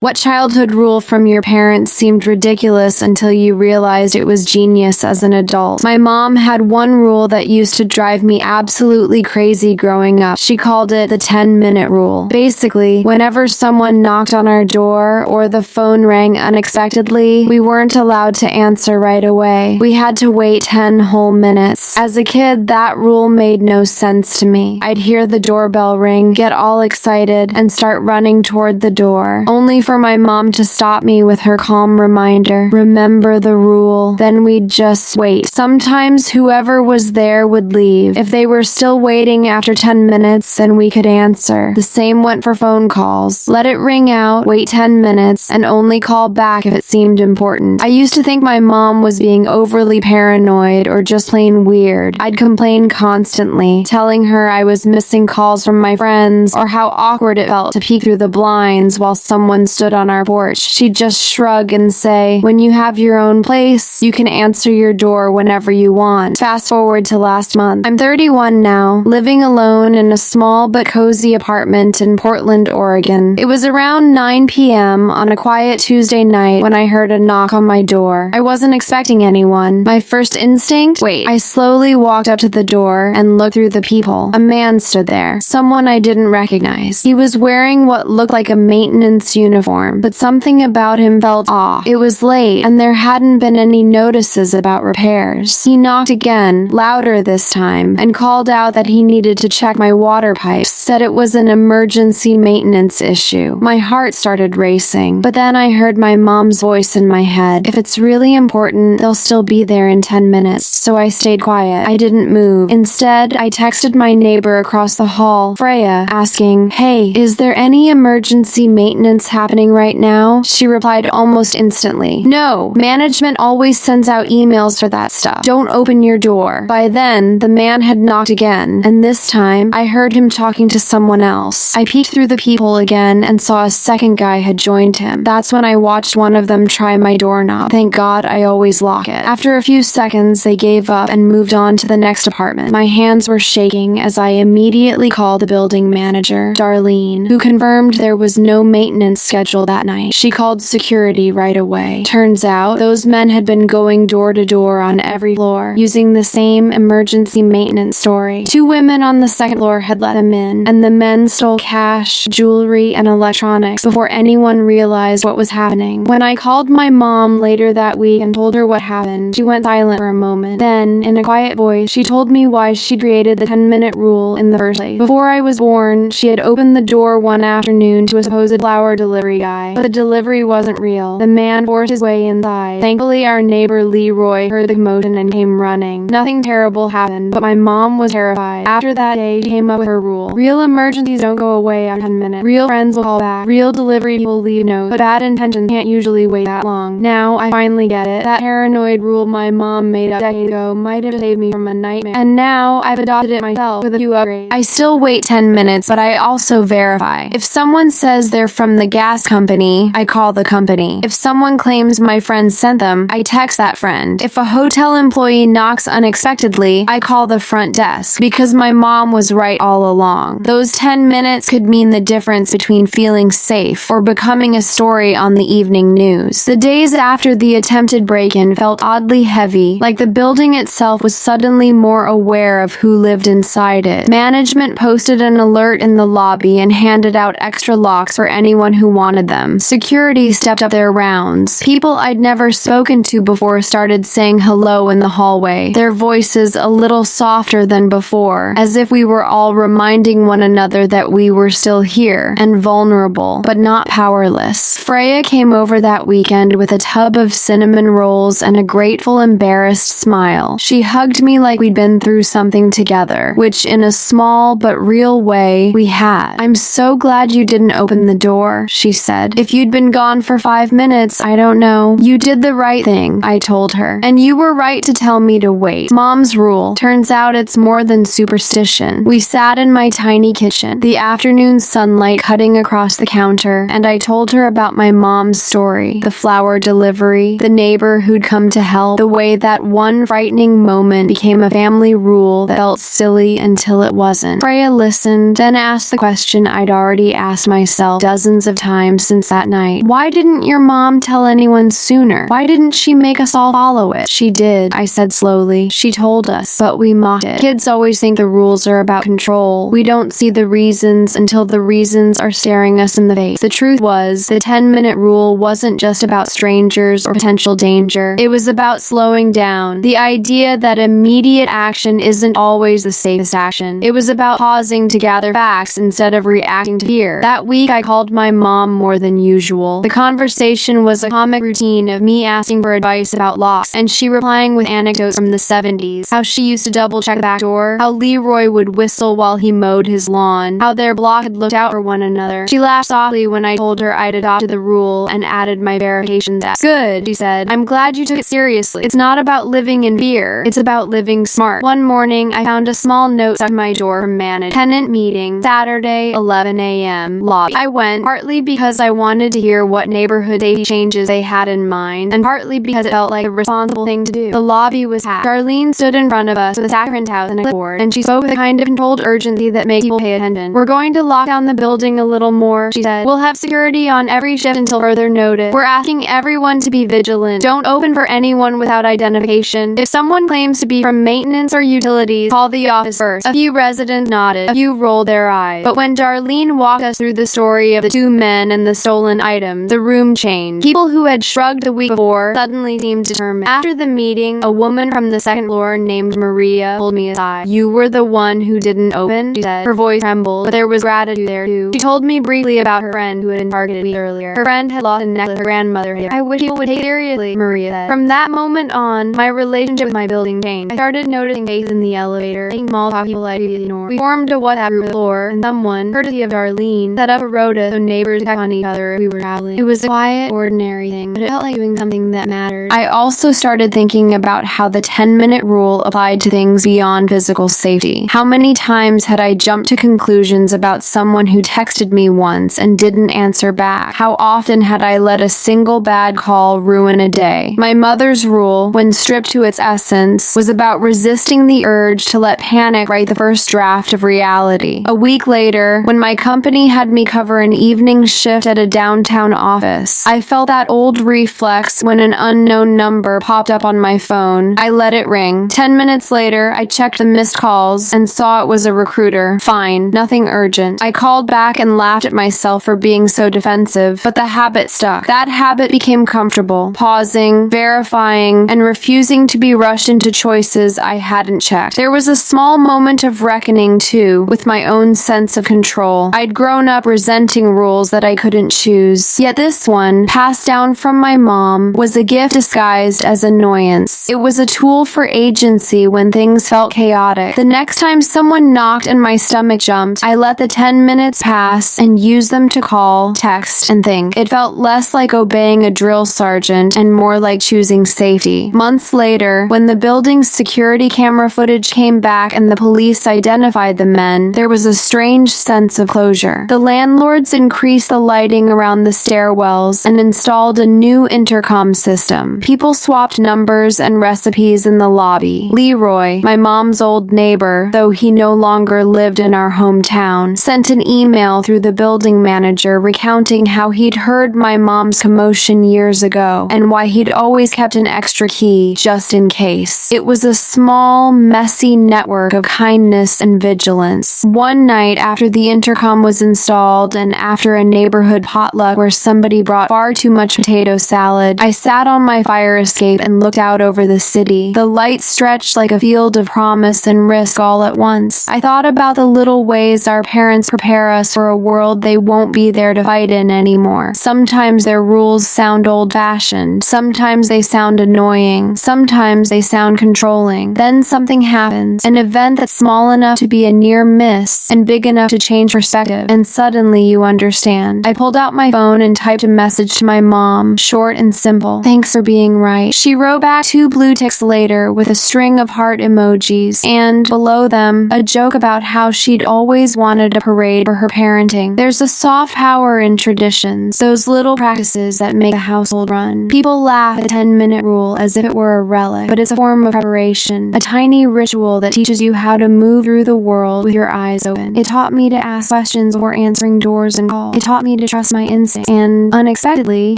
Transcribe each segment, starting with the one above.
What childhood rule from your parents seemed ridiculous until you realized it was genius as an adult? My mom had one rule that used to drive me absolutely crazy growing up. She called it the 10-minute rule. Basically, whenever someone knocked on our door or the phone rang unexpectedly, we weren't allowed to answer right away. We had to wait 10 whole minutes. As a kid, that rule made no sense to me. I'd hear the doorbell ring, get all excited, and start running toward the door, only for my mom to stop me with her calm reminder, remember the rule. Then we'd just wait. Sometimes whoever was there would leave. If they were still waiting after 10 minutes, then we could answer. The same went for phone calls. Let it ring out, wait 10 minutes, and only call back if it seemed important. I used to think my mom was being overly paranoid or just plain weird. I'd complain constantly, telling her I was missing calls from my friends or how awkward it felt to peek through the blinds while someone stood on our porch. She'd just shrug and say, when you have your own place, you can answer your door whenever you want. Fast forward to last month. I'm 31 now, living alone in a small but cozy apartment in Portland, Oregon. It was around 9 p.m. on a quiet Tuesday night when I heard a knock on my door. I wasn't expecting anyone. My first instinct? Wait. I slowly walked up to the door and looked through the peephole. A man stood there. Someone I didn't recognize. He was wearing what looked like a maintenance uniform, but something about him felt off. It was late, and there hadn't been any notices about repairs. He knocked again, louder this time, and called out that he needed to check my water pipes, said it was an emergency maintenance issue. My heart started racing, but then I heard my mom's voice in my head. If it's really important, they'll still be there in 10 minutes, so I stayed quiet. I didn't move. Instead, I texted my neighbor across the hall, Freya, asking, "Hey, is there any emergency maintenance happening right now?" She replied almost instantly, "No, management always sends out emails for that stuff. Don't open your door." By then, the man had knocked again, and this time, I heard him talking to someone else. I peeked through the peephole again and saw a second guy had joined him. That's when I watched one of them try my doorknob. Thank God I always lock it. After a few seconds, they gave up and moved on to the next apartment. My hands were shaking as I immediately called the building manager, Darlene, who confirmed there was no maintenance schedule that night. She called security right away. Turns out, those men had been going door to door on every floor, using the same emergency maintenance story. 2 women on the second floor had let them in, and the men stole cash, jewelry, and electronics before anyone realized what was happening. When I called my mom later that week and told her what happened, she went silent for a moment. Then, in a quiet voice, she told me why she created the 10-minute rule in the first place. Before I was born, she had opened the door one afternoon to a supposed flower delivery guy, but the delivery wasn't real. The man forced his way inside. Thankfully, our neighbor Leroy heard the commotion and came running. Nothing terrible happened, but my mom was terrified. After that day, she came up with her rule. Real emergencies don't go away after 10 minutes. Real friends will call back. Real delivery people leave notes, but bad intentions can't usually wait that long. Now, I finally get it. That paranoid rule my mom made up decades ago might have saved me from a nightmare. And now, I've adopted it myself with a few upgrades. I still wait 10 minutes, but I also verify. If someone says they're from the gas company, I call the company. If someone claims my friend sent them, I text that friend. If a hotel employee knocks unexpectedly, I call the front desk, because my mom was right all along. Those 10 minutes could mean the difference between feeling safe or becoming a story on the evening news. The days after the attempted break-in felt oddly heavy, like the building itself was suddenly more aware of who lived inside it. Management posted an alert in the lobby and handed out extra locks for anyone who wanted them. Security stepped up their rounds. People I'd never spoken to before started saying hello in the hallway, their voices a little softer than before, as if we were all reminding one another that we were still here, and vulnerable, but not powerless. Freya came over that weekend with a tub of cinnamon rolls and a grateful, embarrassed smile. She hugged me like we'd been through something together, which in a small but real way, we had. "I'm so glad you didn't open the door," she said. "If you'd been gone for 5 minutes, I don't know. You did the right thing," I told her. "And you were right to tell me to wait. Mom's rule. Turns out it's more than superstition." We sat in my tiny kitchen, the afternoon sunlight cutting across the counter, and I told her about my mom's story, the flower delivery, the neighbor who'd come to help, the way that one frightening moment became a family rule that felt silly until it wasn't. Freya listened, then asked the question I'd already asked myself dozens of times times since that night. Why didn't your mom tell anyone sooner? Why didn't she make us all follow it? She did, I said slowly. She told us, but we mocked it. Kids always think the rules are about control. We don't see the reasons until the reasons are staring us in the face. The truth was, the 10-minute rule wasn't just about strangers or potential danger. It was about slowing down. The idea that immediate action isn't always the safest action. It was about pausing to gather facts instead of reacting to fear. That week, I called my mom more than usual. The conversation was a comic routine of me asking for advice about locks, and she replying with anecdotes from the 70s. How she used to double-check the back door, how Leroy would whistle while he mowed his lawn, how their block had looked out for one another. She laughed softly when I told her I'd adopted the rule and added my verification test. Good, she said. I'm glad you took it seriously. It's not about living in fear. It's about living smart. One morning, I found a small note stuck to my door from management. Tenant meeting, Saturday, 11 a.m. lobby. I went, partly because I wanted to hear what neighborhood safety changes they had in mind, and partly because it felt like a responsible thing to do. The lobby was packed. Darlene stood in front of us with a stack of printouts and a clipboard, and she spoke with a kind of controlled urgency that made people pay attention. We're going to lock down the building a little more, she said. We'll have security on every shift until further notice. We're asking everyone to be vigilant. Don't open for anyone without identification. If someone claims to be from maintenance or utilities, call the office first. A few residents nodded. A few rolled their eyes. But when Darlene walked us through the story of the two men and the stolen items, the room changed. People who had shrugged the week before suddenly seemed determined. After the meeting, a woman from the second floor named Maria pulled me aside. You were the one who didn't open, she said. Her voice trembled, but there was gratitude there too. She told me briefly about her friend who had been targeted a week earlier. Her friend had lost a necklace her grandmother had. I wish people would take it seriously, Maria said. From that moment on, my relationship with my building changed. I started noticing faces in the elevator, taking small talk people I previously ignored. We formed a WhatsApp group with the floor, and someone, courtesy of Darlene, set up a rota so neighbors could check on each other if we were traveling. It was a quiet, ordinary thing, but it felt like doing something that mattered. I also started thinking about how the 10-minute rule applied to things beyond physical safety. How many times had I jumped to conclusions about someone who texted me once and didn't answer back? How often had I let a single bad call ruin a day? My mother's rule, when stripped to its essence, was about resisting the urge to let panic write the first draft of reality. A week later, when my company had me cover an evening shift at a downtown office, I felt that old reflex when an unknown number popped up on my phone. I let it ring. 10 minutes later, I checked the missed calls and saw it was a recruiter. Fine, nothing urgent. I called back and laughed at myself for being so defensive, but the habit stuck. That habit became comfortable, pausing, verifying, and refusing to be rushed into choices I hadn't checked. There was a small moment of reckoning, too, with my own sense of control. I'd grown up resenting rules that I couldn't choose. Yet this one, passed down from my mom, was a gift disguised as annoyance. It was a tool for agency when things felt chaotic. The next time someone knocked and my stomach jumped, I let the 10 minutes pass and used them to call, text, and think. It felt less like obeying a drill sergeant and more like choosing safety. Months later, when the building's security camera footage came back and the police identified the men, there was a strange sense of closure. The landlords increased the lighting around the stairwells and installed a new intercom system. People swapped numbers and recipes in the lobby. Leroy, my mom's old neighbor, though he no longer lived in our hometown, sent an email through the building manager recounting how he'd heard my mom's commotion years ago and why he'd always kept an extra key just in case. It was a small, messy network of kindness and vigilance. One night after the intercom was installed and after a neighborhood potluck where somebody brought far too much potato salad, I sat on my fire escape and looked out over the city. The light stretched like a field of promise and risk all at once. I thought about the little ways our parents prepare us for a world they won't be there to fight in anymore. Sometimes their rules sound old-fashioned. Sometimes they sound annoying. Sometimes they sound controlling. Then something happens, an event that's small enough to be a near miss and big enough to change perspective, and suddenly you understand. I pulled out my phone and typed a message to my mom, short and simple. Thanks for being right. She wrote back 2 blue ticks later with a string of heart emojis, and below them, a joke about how she'd always wanted a parade for her parenting. There's a soft power in traditions, those little practices that make a household run. People laugh at the 10-minute rule as if it were a relic, but it's a form of preparation, a tiny ritual that teaches you how to move through the world with your eyes open. It taught me to ask questions before answering doors and calls. It taught me me to trust my instincts, and unexpectedly,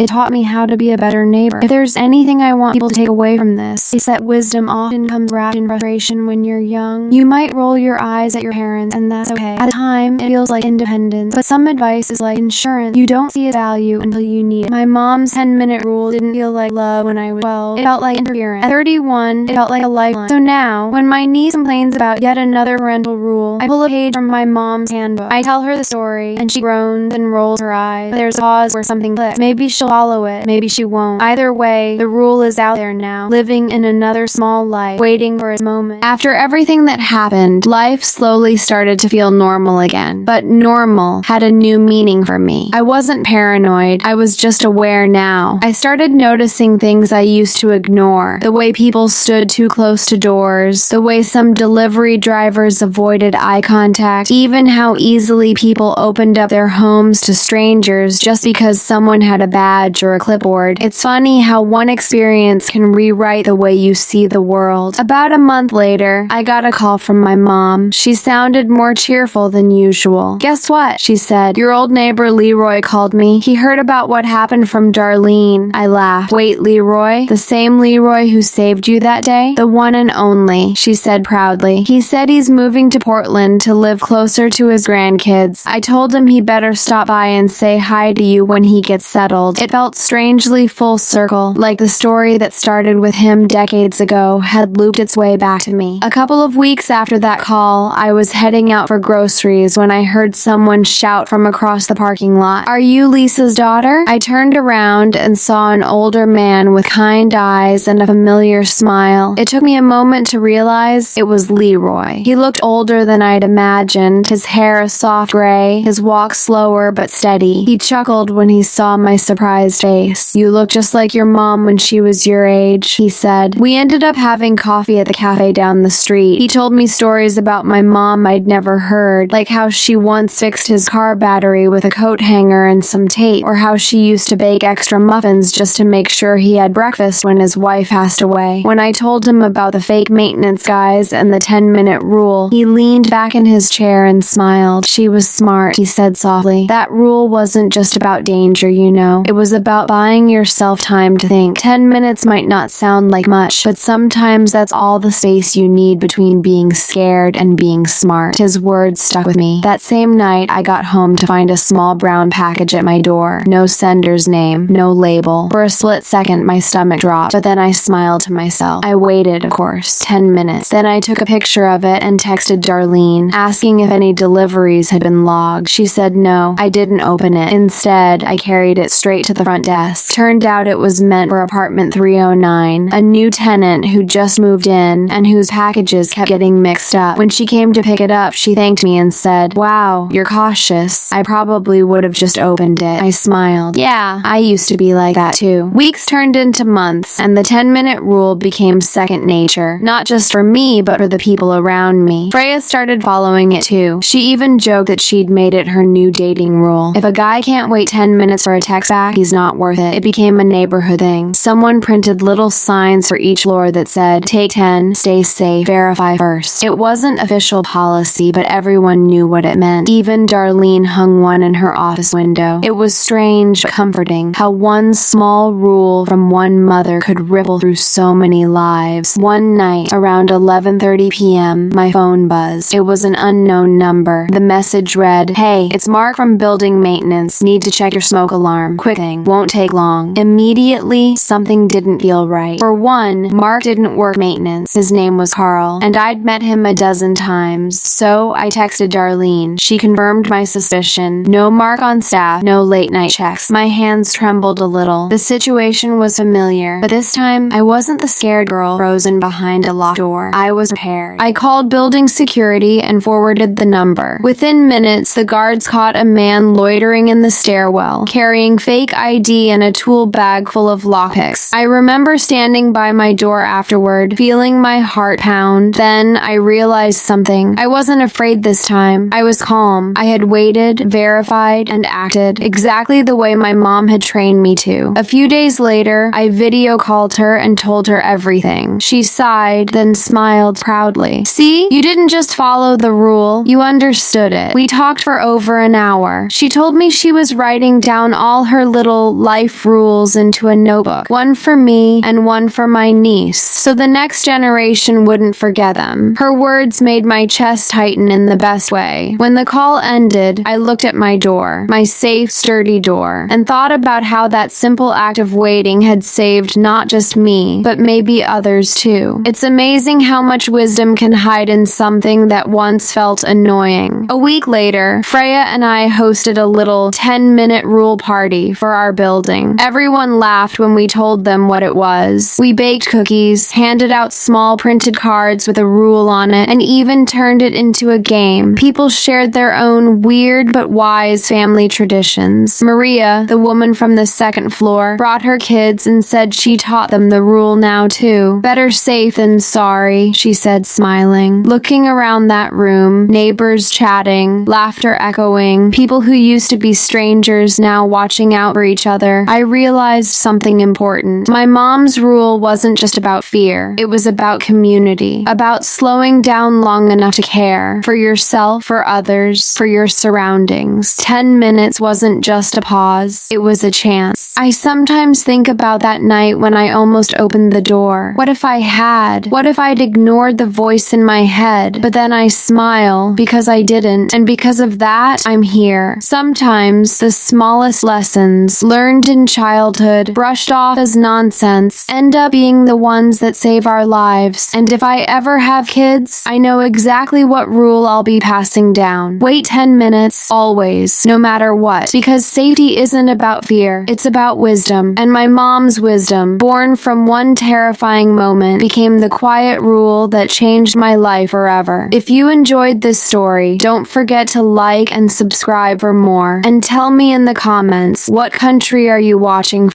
it taught me how to be a better neighbor. If there's anything I want people to take away from this, it's that wisdom often comes wrapped in frustration when you're young. You might roll your eyes at your parents, and that's okay. At the time, it feels like independence, but some advice is like insurance. You don't see its value until you need it. My mom's 10-minute rule didn't feel like love when I was 12. It felt like interference. At 31, it felt like a lifeline. So now, when my niece complains about yet another parental rule, I pull a page from my mom's handbook. I tell her the story, and she groans and rolls her eyes. But there's a pause where something clicks. Maybe she'll follow it, maybe she won't. Either way, the rule is out there now, living in another small life, waiting for its moment. After everything that happened, life slowly started to feel normal again. But normal had a new meaning for me. I wasn't paranoid, I was just aware now. I started noticing things I used to ignore. The way people stood too close to doors, the way some delivery drivers avoided eye contact, even how easily people opened up their homes to strangers just because someone had a badge or a clipboard. It's funny how one experience can rewrite the way you see the world. About a month later, I got a call from my mom. She sounded more cheerful than usual. "Guess what?" she said. "Your old neighbor Leroy called me. He heard about what happened from Darlene." I laughed. "Wait, Leroy? The same Leroy who saved you that day?" "The one and only," she said proudly. "He said he's moving to Portland to live closer to his grandkids. I told him he better stop by and say hi to you when he gets settled." It felt strangely full circle, like the story that started with him decades ago had looped its way back to me. A couple of weeks after that call, I was heading out for groceries when I heard someone shout from across the parking lot, "Are you Lisa's daughter?" I turned around and saw an older man with kind eyes and a familiar smile. It took me a moment to realize it was Leroy. He looked older than I'd imagined, his hair a soft gray, his walk slower but steady. He chuckled when he saw my surprised face. "You look just like your mom when she was your age," he said. We ended up having coffee at the cafe down the street. He told me stories about my mom I'd never heard, like how she once fixed his car battery with a coat hanger and some tape, or how she used to bake extra muffins just to make sure he had breakfast when his wife passed away. When I told him about the fake maintenance guys and the 10-minute rule, he leaned back in his chair and smiled. "She was smart," he said softly. "That rule wasn't just about danger, you know. It was about buying yourself time to think. 10 minutes might not sound like much, but sometimes that's all the space you need between being scared and being smart." His words stuck with me. That same night, I got home to find a small brown package at my door. No sender's name, no label. For a split second, my stomach dropped, but then I smiled to myself. I waited, of course, 10 minutes. Then I took a picture of it and texted Darlene, asking if any deliveries had been logged. She said no. I didn't open it. Instead, I carried it straight to the front desk. Turned out it was meant for apartment 309, a new tenant who just moved in and whose packages kept getting mixed up. When she came to pick it up, she thanked me and said, "Wow, you're cautious." I probably would have just opened it. I smiled. Yeah, I used to be like that too. Weeks turned into months, and the 10-minute rule became second nature. Not just for me, but for the people around me. Freya started following it too. She even joked that she'd made it her new dating rule. If a guy can't wait 10 minutes for a text back, he's not worth it. It became a neighborhood thing. Someone printed little signs for each floor that said, "Take 10, stay safe, verify first." It wasn't official policy, but everyone knew what it meant. Even Darlene hung one in her office window. It was strange but comforting how one small rule from one mother could ripple through so many lives. One night, around 11:30 p.m., my phone buzzed. It was an unknown number. The message read, "Hey, it's Mark from building maintenance. Need to check your smoke alarm. Quick thing. Won't take long." Immediately, something didn't feel right. For one, Mark didn't work maintenance. His name was Carl, and I'd met him a dozen times. So I texted Darlene. She confirmed my suspicion. No Mark on staff, no late night checks. My hands trembled a little. The situation was familiar, but this time, I wasn't the scared girl frozen behind a locked door. I was prepared. I called building security and forwarded the number. Within minutes, the guards caught a man loitering in the stairwell, carrying fake ID and a tool bag full of lockpicks. I remember standing by my door afterward, feeling my heart pound. Then I realized something. I wasn't afraid this time. I was calm. I had waited, verified, and acted exactly the way my mom had trained me to. A few days later, I video called her and told her everything. She sighed, then smiled proudly. "See? You didn't just follow the rule. You understood it. We talked for over an hour." She told told me she was writing down all her little life rules into a notebook, one for me and one for my niece, so the next generation wouldn't forget them. Her words made my chest tighten in the best way. When the call ended, I looked at my door, my safe, sturdy door, and thought about how that simple act of waiting had saved not just me, but maybe others too. It's amazing how much wisdom can hide in something that once felt annoying. A week later, Freya and I hosted a little 10-minute rule party for our building. Everyone laughed when we told them what it was. We baked cookies, handed out small printed cards with a rule on it, and even turned it into a game. People shared their own weird but wise family traditions. Maria, the woman from the second floor, brought her kids and said she taught them the rule now too. Better safe than sorry, she said, smiling. Looking around that room, neighbors chatting, laughter echoing, people who used to be strangers now watching out for each other, I realized something important. My mom's rule wasn't just about fear. It was about community, about slowing down long enough to care for yourself, for others, for your surroundings. 10 minutes wasn't just a pause. It was a chance. I sometimes think about that night when I almost opened the door. What if I had? What if I'd ignored the voice in my head? But then I smile because I didn't, and because of that, I'm here. Sometimes the smallest lessons learned in childhood, brushed off as nonsense, end up being the ones that save our lives. And if I ever have kids, I know exactly what rule I'll be passing down. Wait 10 minutes, always, no matter what, because safety isn't about fear, it's about wisdom. And my mom's wisdom, born from one terrifying moment, became the quiet rule that changed my life forever. If you enjoyed this story, don't forget to like and subscribe for more. And tell me in the comments, what country are you watching